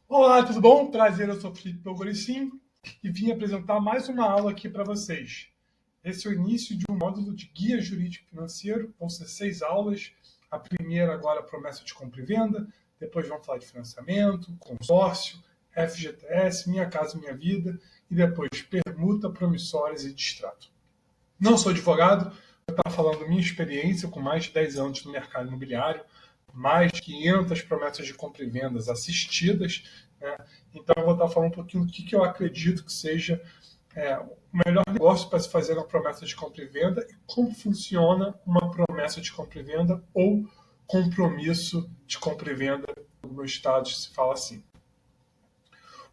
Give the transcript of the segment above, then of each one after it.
Olá, tudo bom? Prazer, eu sou Felipe Belgoricin e vim apresentar mais uma aula aqui para vocês. Esse é o início de um módulo de guia jurídico financeiro, vão ser 6 aulas. A primeira agora promessa de compra e venda, depois vamos falar de financiamento, consórcio, FGTS, Minha Casa Minha Vida e depois permuta, promissórias e distrato. Não sou advogado, vou estar falando da minha experiência com mais de 10 anos no mercado imobiliário, mais de 500 promessas de compra e vendas assistidas, né? Então eu vou estar falando um pouquinho do que eu acredito que seja o melhor negócio para se fazer uma promessa de compra e venda e como funciona uma promessa de compra e venda ou compromisso de compra e venda no estado se fala assim.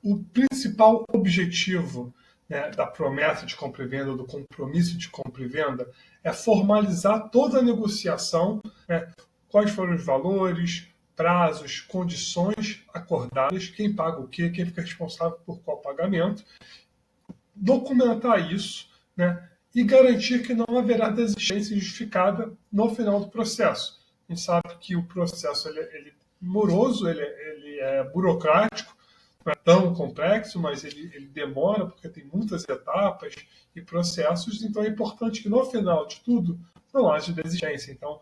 O principal objetivo, né, da promessa de compra e venda, do compromisso de compra e venda, é formalizar toda a negociação, né, quais foram os valores, prazos, condições acordadas, quem paga o quê, quem fica responsável por qual pagamento, documentar isso, né, e garantir que não haverá desistência injustificada no final do processo. A gente sabe que o processo ele é moroso, ele é burocrático, não é tão complexo, mas ele demora porque tem muitas etapas e processos, então é importante que no final de tudo não haja desistência. Então,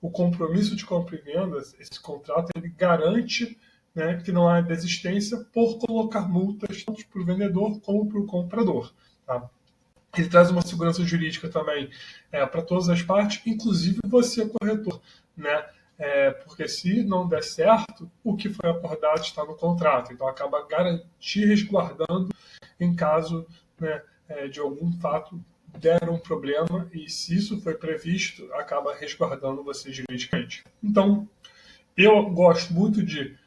o compromisso de compra e venda, esse contrato, ele garante, né, que não há desistência por colocar multas tanto para o vendedor como para o comprador. Tá? Ele traz uma segurança jurídica também para todas as partes, inclusive você, corretor, né? Porque se não der certo, o que foi acordado está no contrato. Então acaba garantir, resguardando em caso, né, de algum fato der um problema e se isso foi previsto, acaba resguardando você juridicamente. Então, eu gosto muito de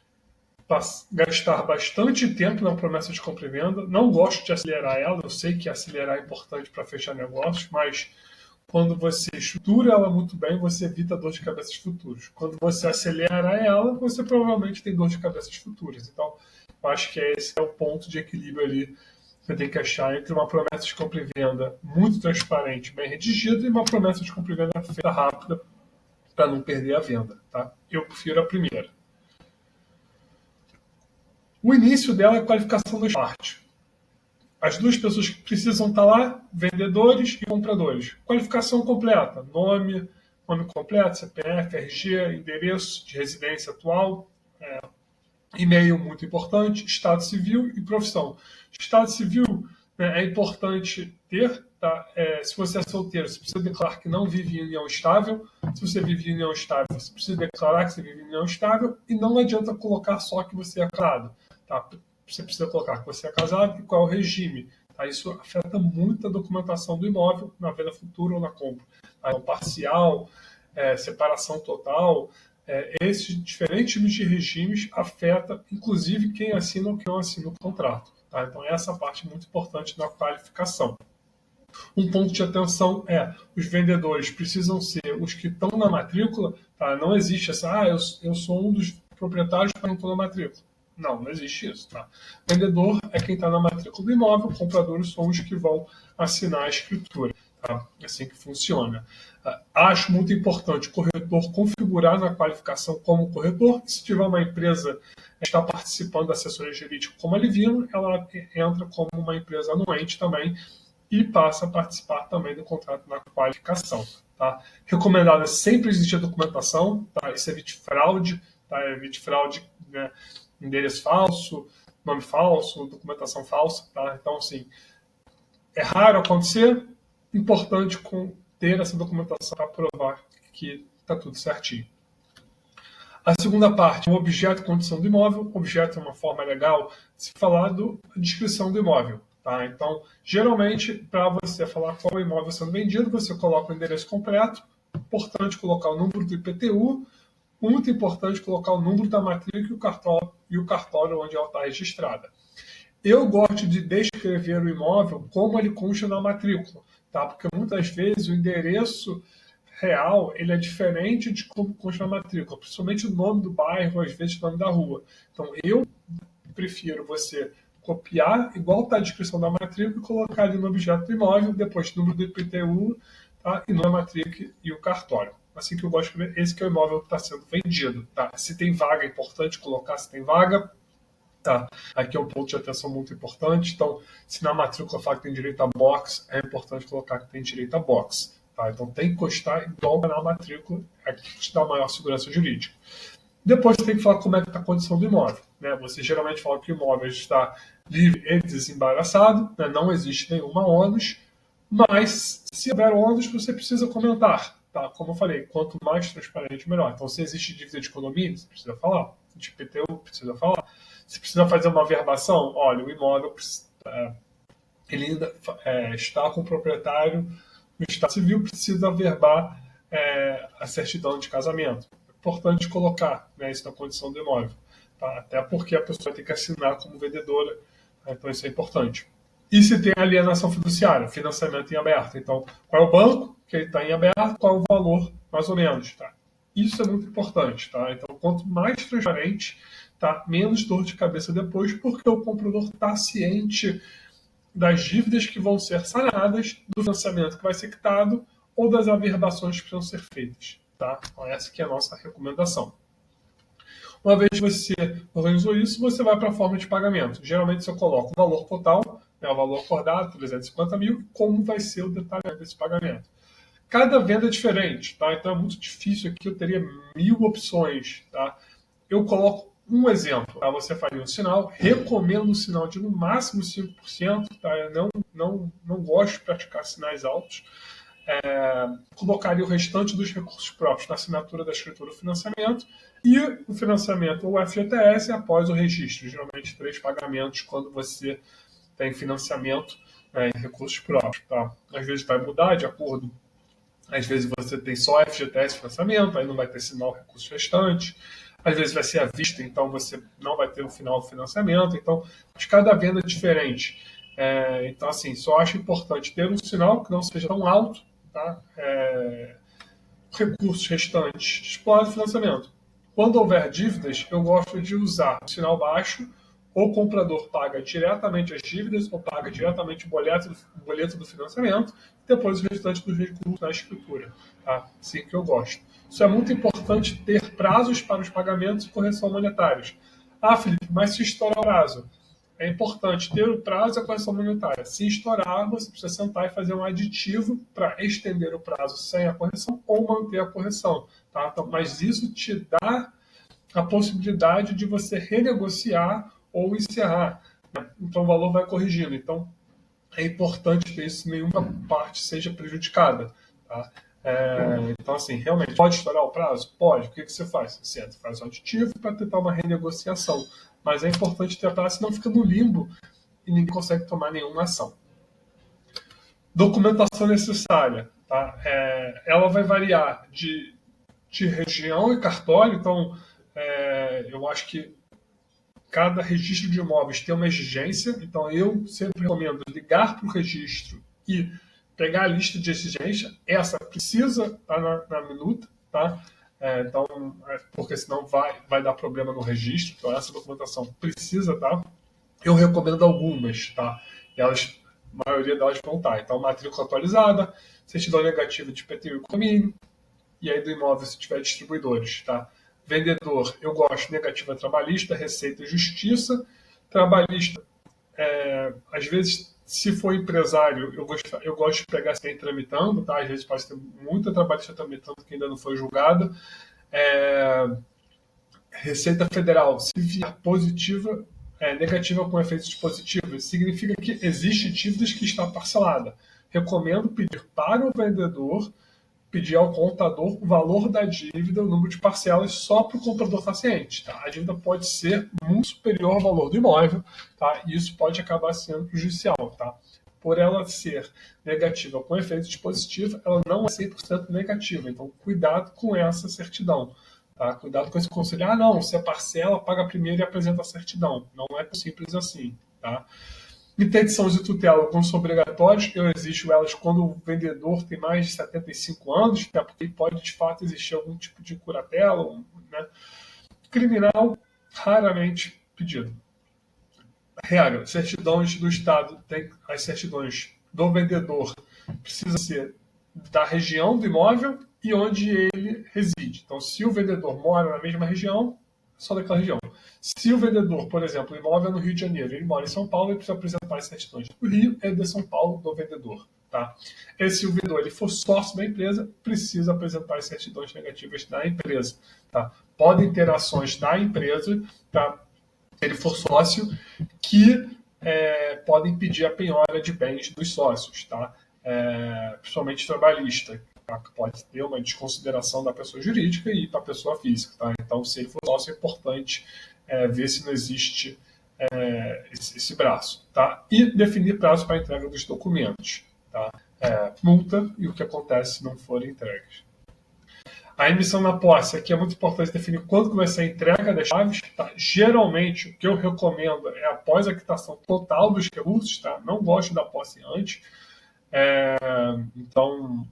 gastar bastante tempo na promessa de compra e venda. Não gosto de acelerar ela. Eu sei que acelerar é importante para fechar negócios, mas quando você estrutura ela muito bem, você evita dor de cabeças futuros. Quando você acelera ela, você provavelmente tem dor de cabeças futuras. Então, eu acho que esse é o ponto de equilíbrio ali que você tem que achar entre uma promessa de compra e venda muito transparente, bem redigida, e uma promessa de compra e venda feita rápida para não perder a venda. Tá? Eu prefiro a primeira. O início dela é a qualificação das partes. As duas pessoas que precisam estar lá, vendedores e compradores. Qualificação completa, nome completo, CPF, RG, endereço de residência atual, e-mail muito importante, estado civil e profissão. Estado civil, né, é importante ter, tá? Se você é solteiro, você precisa declarar que não vive em união estável. Se você vive em união estável, você precisa declarar que você vive em união estável e não adianta colocar só que você é casado. Tá? Você precisa colocar que você é casado e qual é o regime. Tá? Isso afeta muito a documentação do imóvel na venda futura ou na compra. Tá? Então, parcial, separação total, esses diferentes tipos de regimes afetam, inclusive, quem assina ou quem não assina o contrato. Tá? Então, essa parte é muito importante na qualificação. Um ponto de atenção é, os vendedores precisam ser os que estão na matrícula, tá? Não existe essa, eu sou um dos proprietários que não estou na matrícula. Não existe isso. Tá? Vendedor é quem está na matrícula do imóvel, compradores são os que vão assinar a escritura. Tá? É assim que funciona. Acho muito importante o corretor configurar na qualificação como corretor. Se tiver uma empresa que está participando da assessoria jurídica como Alivino, ela entra como uma empresa anuente também e passa a participar também do contrato na qualificação. Tá? Recomendado é sempre existir documentação, tá? Isso evite fraude, tá? Evite fraude, né? Endereço falso, nome falso, documentação falsa. Tá? Então, assim, é raro acontecer, importante ter essa documentação para provar que está tudo certinho. A segunda parte, o objeto e condição do imóvel. O objeto é uma forma legal de se falar da descrição do imóvel. Tá? Então, geralmente, para você falar qual imóvel sendo vendido, você coloca o endereço completo. Importante colocar o número do IPTU. Muito importante colocar o número da matrícula e o cartório onde ela está registrada. Eu gosto de descrever o imóvel como ele consta na matrícula, tá? Porque muitas vezes o endereço real ele é diferente de como consta na matrícula, principalmente o nome do bairro, às vezes o nome da rua. Então eu prefiro você copiar, igual está a descrição da matrícula, e colocar ali no objeto do imóvel, depois o número do IPTU, tá? E nome da matrícula e o cartório. Assim que eu gosto de ver, esse que é o imóvel que está sendo vendido. Tá? Se tem vaga, é importante colocar se tem vaga. Tá? Aqui é um ponto de atenção muito importante. Então, se na matrícula fala que tem direito a box, é importante colocar que tem direito a box. Tá? Então, tem que constar igual na matrícula, aqui que te dá maior segurança jurídica. Depois, você tem que falar como é que está a condição do imóvel. Né? Você geralmente fala que o imóvel está livre e desembaraçado, né? Não existe nenhuma ônus, mas se houver ônus, você precisa comentar. Tá? Como eu falei, quanto mais transparente, melhor. Então, se existe dívida de condomínio, você precisa falar. De IPTU, precisa falar. Se precisa fazer uma verbação, olha, o imóvel ele ainda está com o proprietário no Estado Civil, precisa verbar a certidão de casamento. É importante colocar, né, isso na condição do imóvel. Tá? Até porque a pessoa tem que assinar como vendedora, então isso é importante. E se tem alienação fiduciária, financiamento em aberto. Então, qual é o banco que ele está em aberto, qual é o valor, mais ou menos. Tá? Isso é muito importante. Tá? Então, quanto mais transparente, tá, menos dor de cabeça depois, porque o comprador está ciente das dívidas que vão ser sanadas, do financiamento que vai ser quitado ou das averbações que precisam ser feitas. Tá? Então, essa que é a nossa recomendação. Uma vez que você organizou isso, você vai para a forma de pagamento. Geralmente você coloca o valor total, né, o valor acordado, 350 mil, e como vai ser o detalhamento desse pagamento. Cada venda é diferente, tá? Então é muito difícil aqui, eu teria 1000 opções. Tá? Eu coloco um exemplo. Tá? Você faria um sinal, recomendo um sinal de no máximo 5%. Tá? Eu não gosto de praticar sinais altos. Colocaria o restante dos recursos próprios na assinatura da escritura do financiamento e o financiamento ou FGTS após o registro. Geralmente 3 pagamentos quando você tem financiamento em recursos próprios. Tá? Às vezes vai mudar de acordo. Às vezes você tem só FGTS financiamento, aí não vai ter sinal recursos restantes. Às vezes vai ser à vista, então você não vai ter o final do financiamento. Então, de cada venda é diferente. Então, assim, só acho importante ter um sinal que não seja tão alto, tá? Recursos restantes, explora o financiamento. Quando houver dívidas, eu gosto de usar o sinal baixo, ou o comprador paga diretamente as dívidas, ou paga diretamente o boleto do financiamento, e depois o restante dos recursos na escritura. Tá? Assim que eu gosto. Isso é muito importante, ter prazos para os pagamentos e correção monetários. Ah, Felipe, mas se estourar o prazo? É importante ter o prazo e a correção monetária. Se estourar, você precisa sentar e fazer um aditivo para estender o prazo sem a correção ou manter a correção. Tá? Então, mas isso te dá a possibilidade de você renegociar ou encerrar. Né? Então o valor vai corrigindo. Então é importante que isso nenhuma parte seja prejudicada. Tá? Então, assim, realmente, pode estourar o prazo? Pode. O que você faz? Você faz um aditivo para tentar uma renegociação. Mas é importante ter prazo, senão fica no limbo e ninguém consegue tomar nenhuma ação. Documentação necessária. Tá? Ela vai variar de região e cartório. Então, eu acho que cada registro de imóveis tem uma exigência. Então, eu sempre recomendo ligar para o registro e pegar a lista de exigência. Essa precisa estar na minuta, tá? Porque senão vai dar problema no registro. Então, essa documentação precisa, tá? Eu recomendo algumas, tá? A maioria delas vão estar. Então, matrícula atualizada, certidão negativa de IPTU e condomínio, e aí do imóvel se tiver distribuidores, tá? Vendedor, eu gosto negativa trabalhista, Receita e Justiça. Trabalhista, às vezes, se for empresário, eu gosto de pegar sem tramitando, tá? Às vezes pode ter muita trabalhista tramitando que ainda não foi julgada. Receita Federal, se vier positiva, negativa com efeitos positivos, significa que existe dívidas que está parcelada. Recomendo pedir para o vendedor pedir ao contador o valor da dívida, o número de parcelas, só para o comprador estar ciente. Tá? A dívida pode ser muito superior ao valor do imóvel, tá? E isso pode acabar sendo prejudicial. Tá? Por ela ser negativa com efeito dispositivo, ela não é 100% negativa. Então, cuidado com essa certidão. Tá? Cuidado com esse conselho. Ah, não, se é parcela, paga primeiro e apresenta a certidão. Não é tão simples assim. Tá? Interdição de tutela, quando são obrigatórios, eu exijo elas quando o vendedor tem mais de 75 anos, né, porque pode de fato existir algum tipo de curatela. Né? Criminal, raramente pedido. Regra, certidões do Estado, as certidões do vendedor precisa ser da região do imóvel e onde ele reside. Então, se o vendedor mora na mesma região, só daquela região. Se o vendedor, por exemplo, o imóvel é no Rio de Janeiro, ele mora em São Paulo, ele precisa apresentar as certidões do Rio e de São Paulo do vendedor. Tá? E se o vendedor ele for sócio da empresa, precisa apresentar as certidões negativas da empresa. Tá? Podem ter ações da empresa, tá? Se ele for sócio, que podem pedir a penhora de bens dos sócios, tá? Principalmente trabalhista, tá? Pode ter uma desconsideração da pessoa jurídica e para a pessoa física. Tá? Então, se ele for sócio, é importante ver se não existe esse braço. Tá? E definir prazo para a entrega dos documentos. Tá? Multa e o que acontece se não forem entregues. A emissão na posse, aqui é muito importante definir quando que vai ser a entrega das chaves. Tá? Geralmente, o que eu recomendo é após a quitação total dos recursos. Tá? Não gosto da posse antes. Então,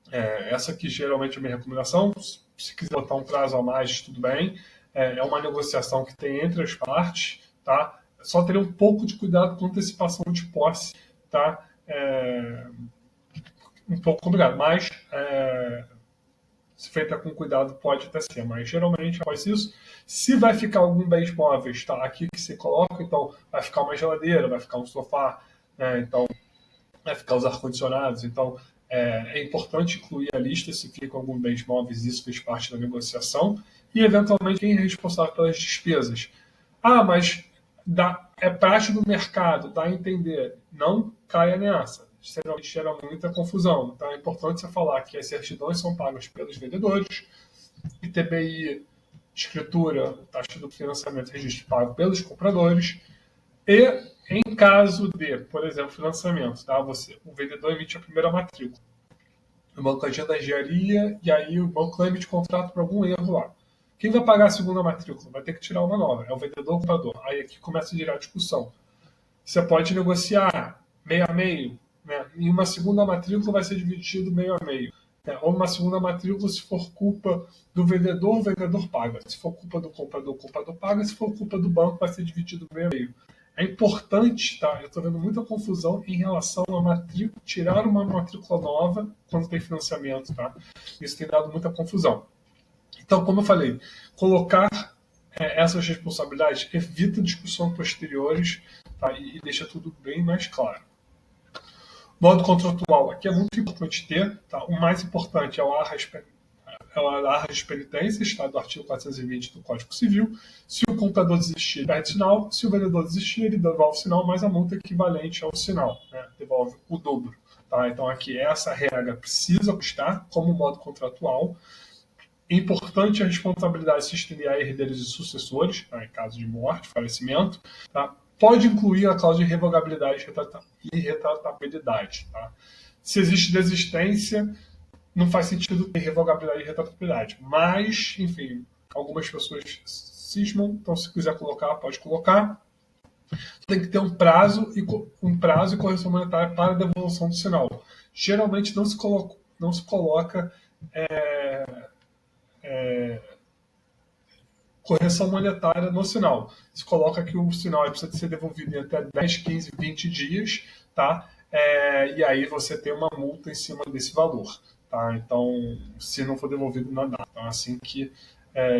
essa aqui geralmente é a minha recomendação. Se quiser botar um prazo a mais, tudo bem. É uma negociação que tem entre as partes. Tá? Só ter um pouco de cuidado com antecipação de posse. Tá? Um pouco complicado, mas se feita com cuidado pode até ser, mas geralmente após isso, se vai ficar algum bens móveis, tá? Aqui que você coloca, então vai ficar uma geladeira, vai ficar um sofá, então vai ficar os ar-condicionados, então é importante incluir a lista se fica algum bens móveis, isso fez parte da negociação, e eventualmente quem é responsável pelas despesas. Mas é parte do mercado, dá a entender, não caia nessa. Geralmente gera muita confusão. Então é importante você falar que as certidões são pagas pelos vendedores, ITBI, escritura, taxa do financiamento, registro pago pelos compradores, e em caso de, por exemplo, financiamento, tá? O vendedor emite a primeira matrícula, o banco agenda a engenharia e aí o banco emite contrato por algum erro lá. Quem vai pagar a segunda matrícula? Vai ter que tirar uma nova, é o vendedor ou o comprador. Aí aqui começa a gerar discussão. Você pode negociar meio a meio, né? E uma segunda matrícula vai ser dividido meio a meio. Né? Ou uma segunda matrícula, se for culpa do vendedor, o vendedor paga. Se for culpa do comprador, o comprador paga. Se for culpa do banco, vai ser dividido meio a meio. É importante, tá? Eu estou vendo muita confusão em relação a matrícula, tirar uma matrícula nova quando tem financiamento, tá? Isso tem dado muita confusão. Então, como eu falei, colocar essas responsabilidades evita discussões posteriores, tá? E deixa tudo bem mais claro. Modo contratual, aqui é muito importante ter, tá? O mais importante é o arras de penitências, tá? Do artigo 420 do Código Civil. Se o comprador desistir, ele perde o sinal. Se o vendedor desistir, ele devolve o sinal, mas a multa é equivalente ao sinal, né? Devolve o dobro. Tá? Então aqui essa regra precisa constar como modo contratual. É importante a responsabilidade se estender a herdeiros e sucessores, tá? Em caso de morte, falecimento. Tá? Pode incluir a cláusula de revogabilidade e retratabilidade. Tá? Se existe desistência, não faz sentido ter revogabilidade e retratabilidade. Mas, enfim, algumas pessoas cismam, então se quiser colocar, pode colocar. Tem que ter um prazo e correção monetária para a devolução do sinal. Geralmente não se coloca correção monetária no sinal. Se coloca que o sinal precisa ser devolvido em até 10, 15, 20 dias, tá? E aí você tem uma multa em cima desse valor. Tá? Então, se não for devolvido na data. Então, é assim que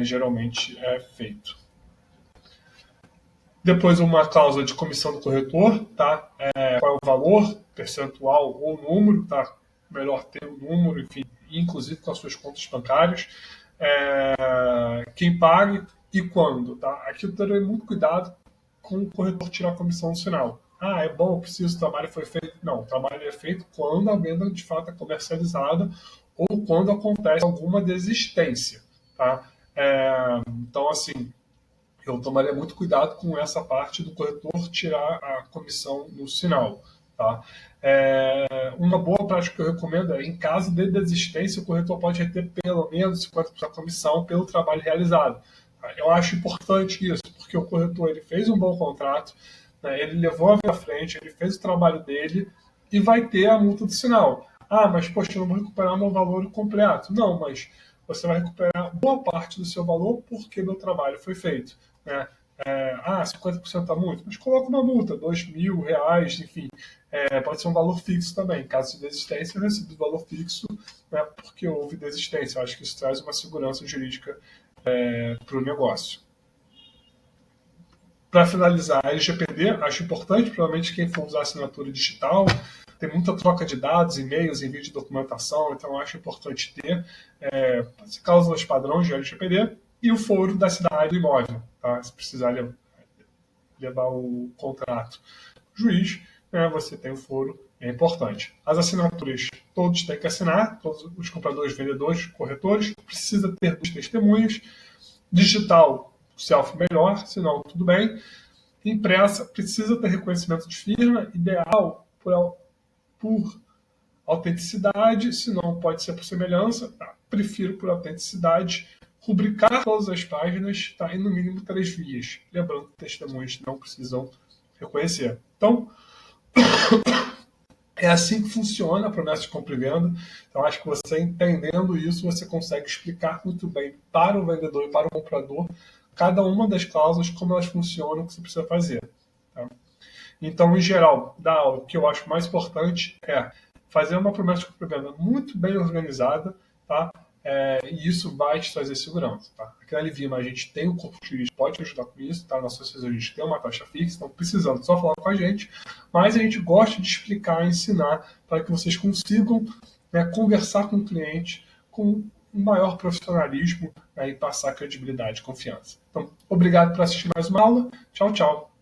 geralmente é feito. Depois, uma cláusula de comissão do corretor, tá? Qual é o valor, percentual ou número, tá? Melhor ter o número, enfim, inclusive com as suas contas bancárias. Quem pague e quando, tá? Aqui eu terei muito cuidado com o corretor tirar a comissão no sinal. É bom, eu preciso, o trabalho foi feito. Não, o trabalho é feito quando a venda de fato é comercializada ou quando acontece alguma desistência, tá? Então, assim, eu tomaria muito cuidado com essa parte do corretor tirar a comissão no sinal, tá? Uma boa prática que eu recomendo é, em caso de desistência, o corretor pode reter pelo menos 50% da comissão pelo trabalho realizado. Tá? Eu acho importante isso, porque o corretor ele fez um bom contrato, né, ele levou a vida à frente, ele fez o trabalho dele e vai ter a multa do sinal. Mas, poxa, eu não vou recuperar meu valor completo. Não, mas você vai recuperar boa parte do seu valor porque meu trabalho foi feito. Né? 50% está muito, mas coloca uma multa, R$2.000, enfim, pode ser um valor fixo também. Em caso de desistência, eu recebi o valor fixo, porque houve desistência. Eu acho que isso traz uma segurança jurídica para o negócio. Para finalizar, a LGPD, acho importante, provavelmente quem for usar assinatura digital, tem muita troca de dados, e-mails, envio de documentação, então acho importante ter cláusulas padrões de LGPD e o foro da cidade do imóvel, tá? Se precisar levar o contrato juiz, você tem o foro, é importante. As assinaturas, todos têm que assinar, todos os compradores, vendedores, corretores, precisa ter 2 testemunhas. Digital, selfie melhor, senão tudo bem. Impressa, precisa ter reconhecimento de firma, ideal por autenticidade, se não pode ser por semelhança, tá? Prefiro por autenticidade. Rubricar todas as páginas, tá? E no mínimo 3 vias. Lembrando que testemunhas não precisam reconhecer. Então, é assim que funciona a promessa de compra e venda. Então, acho que você entendendo isso, você consegue explicar muito bem para o vendedor e para o comprador cada uma das cláusulas, como elas funcionam, o que você precisa fazer. Tá? Então, em geral, da aula, o que eu acho mais importante é fazer uma promessa de compra e venda muito bem organizada, tá? E isso vai te trazer segurança. Tá? Aqui na Livima a gente tem o corpo jurídico, pode te ajudar com isso, tá? Nossa assessoria a gente tem uma taxa fixa, então precisando só falar com a gente, mas a gente gosta de explicar, ensinar, para que vocês consigam conversar com o cliente com um maior profissionalismo e passar credibilidade e confiança. Então, obrigado por assistir mais uma aula. Tchau, tchau.